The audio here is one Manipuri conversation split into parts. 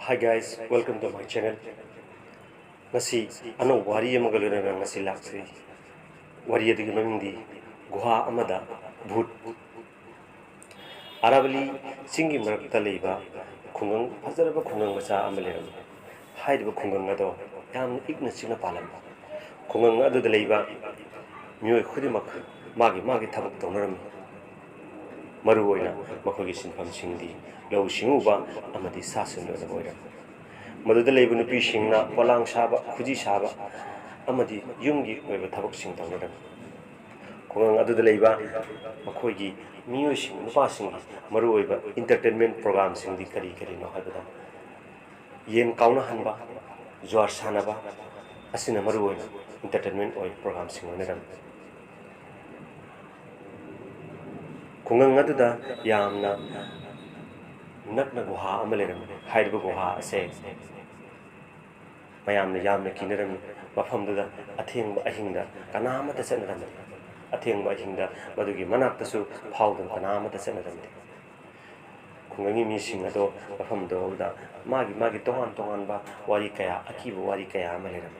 Hi guys, welcome to my channel. Ngasi ano wari amaga loina ngasi laksri. Wari adigi mamindi guha amada bhut. Arabali singi marakta leiba khungang fazaraba khungang macha amaleram. Haidba khungang ado yam igna chigna palam. Khungang ado leiba myoy khudimak magi thabak tawnaram. Maru oina makhogi sinfam singdi lau singuba amadi sasun loina boiram. Maduda leiba nupi singna polang saba khuji saba amadi yumgi oiba thabak sing tawnaram. Khungang aduda leiba makhogi miyoy sing nupa sing maru oiba entertainment program singdi kari no haibada yen kauna hanba jwar sanaba asina maru oina entertainment oi program sing onaram. Khungang aduda yamna nakna guha amaleram haidba guha ase mayamna yamna kinaram mafamduda athengba ahingda kanamata chanaram athengba ahingda madugi manaktasu phawdun kanamata chanaram khungangi mising ado mafamdoda magi tongan ba wari kaya akiba wari kaya amaleram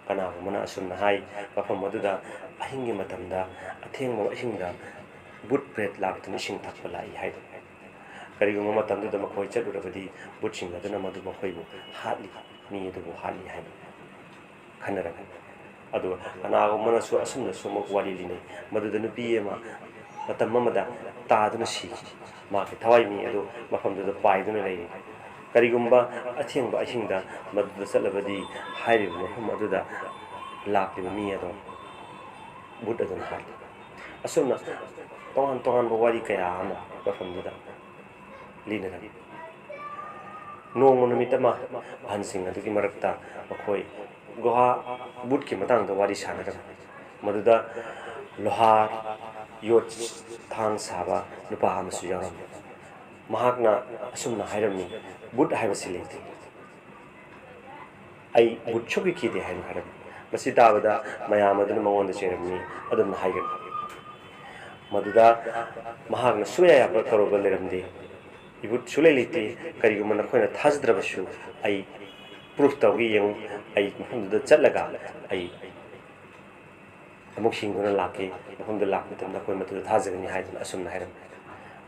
kana mana asumna hai mafam aduda ahingi matamda athengba ahingda but bread laktuni sing thakpa lai hai kariguma matamduda makhoi chadurabadi but sing aduna madu makhoibu hatli mi adubu hatli hai khanara adu anago manasu asumna sumak wali line maduda nupi ema matam mamada taaduna si maki thawai mi adu mafamduda paiduna lai karigumba athengba ahingda maduda salabadi hairibu mafam aduda lakliba mi adu but aduna hatli asumna tongan wari kaya ama mafamduda linara nong namitama hansing adugi marakta makhoi goha but ki matang da wari sanara maduda lohar yot thang saba nupa amasu yaram mahakna asumna hairamni but haiba sileti ai but choki ki de hain haram masi tabada mayam aduna mangonda cheramni adumna haigan maduda mahakna suya ya karoba leramdi ibut suleliti karigumana khoina thajdrabasu ai proof tawgi yang ai mafamduda chatlaga ai amuk singuna laki mafamduda lakmi tamda khoi matuda thajagani haiduna asumna hairam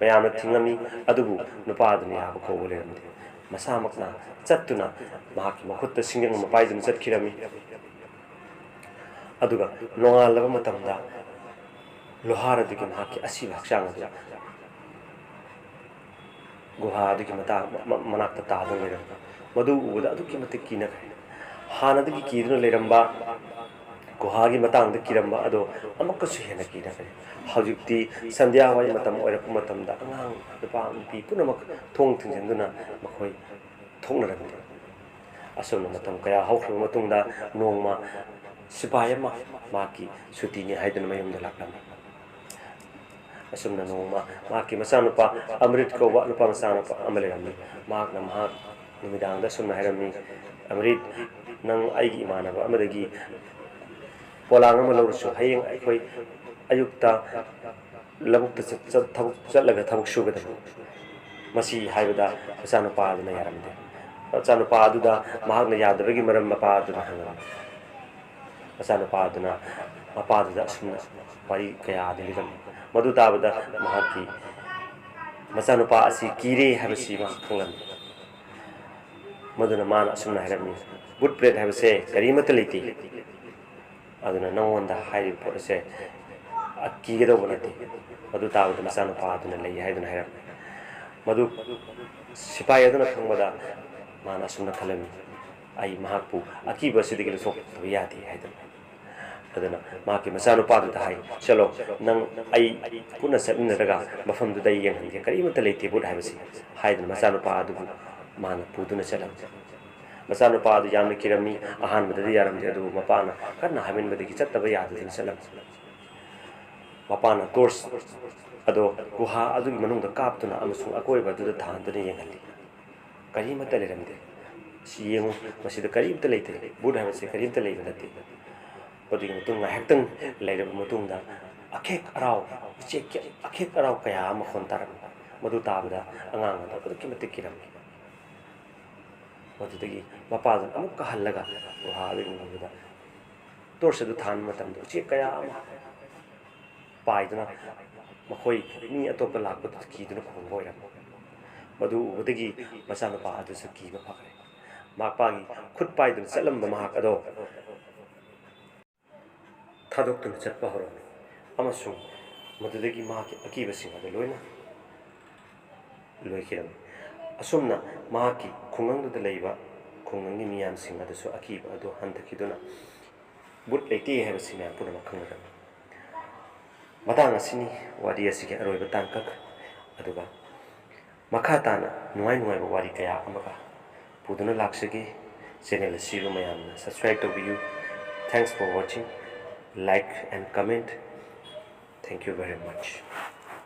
mayamna thingami adubu nupaduni haba khobo leramdi masamakna chattuna mahaki makhutta singang mapaiduna chatkirami aduga nongalaba matamda lohara digi mahaki asiba hakchang adu guha digi mata manakta taadun leram madu uda aduki matik kina hana digi kiduna leramba guha gi matang da kiramba ado amakasu hena kina haujukti sandhya wai matam oirapu matam da angang nupa nupi punamak thong thingjanduna makhoi thongnaramdi asumna matam kaya haukhra matungda nongma sipayama maki sutini haiduna mayumda laklami asumna nongma maki masanupa amrit kowa nupa masanupa amaleramni mahakna mahak numidangda sumna hairami amrit nang aigi imanaba amadagi polang ama lawrusu hayeng aikhoi ayukta labukta chatlaga thabuk sugadabu masi haibada masanupa aduna yaramde masanupa aduda mahakna yadabagi maram mapa aduna hangam masanupa aduna mapa aduda asumna wari kaya adiliram madu tabada mahaki masanupa asi kire habasi ma khanglam maduna mana asumna hairami but bread habase karimata liti aduna nongonda hairi porse akigedo bonati madu tabada masanupa aduna lei haiduna hairam madu sipai aduna khangmada mana asumna khalami ai mahakpu akiba sidigil sok yati haiduna aduna maki masanupa du hai chalo nang ai puna satminaraga mafamdu dai yang hange karimata leiti bud haibasi haidun masanupa adu mana puduna chalam masanupa adu yamna kirami ahan badadi yaram je adu mapana kana hamin badagi chattaba yadu din chalam mapana course ado guha adu manungda kaptuna amasung akoi badуда thanduna yengali karimata leramde si yengu masida karimata leite bud haibasi karimata leibadati padi mutung hektang lairab mutung da akek arau kaya ama khontaram madu tabda angang da padu kimatik kiram ꯃꯗꯨꯗꯒꯤ ꯃꯄꯥꯗꯨꯅ ꯑꯃꯨꯛꯀ ꯍꯜꯂꯒ ꯒꯨꯍꯥ ꯑꯗꯨꯒꯤ ꯃꯅꯨꯡꯗꯨꯗ ꯇꯣꯔꯆ ꯑꯗꯨ ꯊꯥꯟꯕ ꯃꯇꯝꯗ ꯎꯆꯦꯛ ꯀꯌꯥ ꯑꯃ ꯄꯥꯏꯗꯨꯅ ꯃꯈꯣꯏ ꯃꯤ ꯑꯇꯣꯞꯄ ꯂꯥꯛꯄꯗꯨꯗ ꯀꯤꯗꯨꯅ ꯈꯣꯡꯕ ꯑꯣꯏꯔꯝꯃꯤ ꯃꯗꯨ ꯎꯕꯗꯒꯤ ꯃꯆꯥꯅꯨꯄꯥ ꯑꯗꯨꯁꯨ ꯀꯤꯕ ꯐꯈ꯭ꯔꯦ ꯃꯄꯥꯒꯤ ꯈꯨꯠ ꯄꯥꯏꯗꯨꯅ ꯆꯠꯂꯝꯕ ꯃꯍꯥꯛ ꯑꯗꯣ ꯊꯥꯗꯣꯛꯇꯨꯅ ꯆꯠꯄ ꯍꯧꯔꯝꯃꯤ ꯑꯃꯁꯨꯡ ꯃꯗꯨꯗꯒꯤ ꯃꯍꯥꯛꯀꯤ ꯑꯀꯤꯕꯁꯤꯡ ꯑꯗꯨ ꯂꯣꯏꯅ ꯂꯣꯏꯈꯤꯔꯝꯃꯤ ꯑꯁꯨꯝꯅ ꯃꯍꯥꯛꯀꯤ ꯈꯨꯡꯒꯪꯗꯨꯗ ꯂꯩꯕ ꯈꯨꯡꯒꯪꯒꯤ ꯃꯤꯌꯥꯝꯁꯤꯡ ꯑꯗꯨꯁꯨ ꯑꯀꯤꯕ ꯑꯗꯨ ꯍꯟꯊꯈꯤꯗꯨꯅ ꯕꯨꯠ ꯂꯩꯇꯦ ꯍꯥꯏꯕꯁꯤ ꯃꯌꯥꯝ ꯄꯨꯝꯅꯃꯛ ꯈꯪꯅꯔꯝꯃꯤ ꯃꯇꯥꯡ ꯑꯁꯤꯅꯤ ꯋꯥꯔꯤ ꯑꯁꯤꯒꯤ ꯑꯔꯣꯏꯕ ꯇꯥꯡꯀꯛ ꯑꯗꯨꯒ ꯃꯈꯥ ꯇꯥꯅ ꯅꯨꯡꯉꯥꯏ ꯅꯨꯡꯉꯥꯏꯕ ꯋꯥꯔꯤ ꯀꯌꯥ ꯑꯃꯒ ꯄꯨꯗꯨꯅ ꯂꯥꯛꯆꯒꯦ ꯆꯦꯅꯦꯜ ꯑꯁꯤꯕꯨ ꯃꯌꯥꯝꯅ ꯁꯕꯁꯀ꯭ꯔꯥꯏꯕ ꯇꯧꯕꯤꯌꯨ thanks for watching like and comment thank you very ꯃꯆ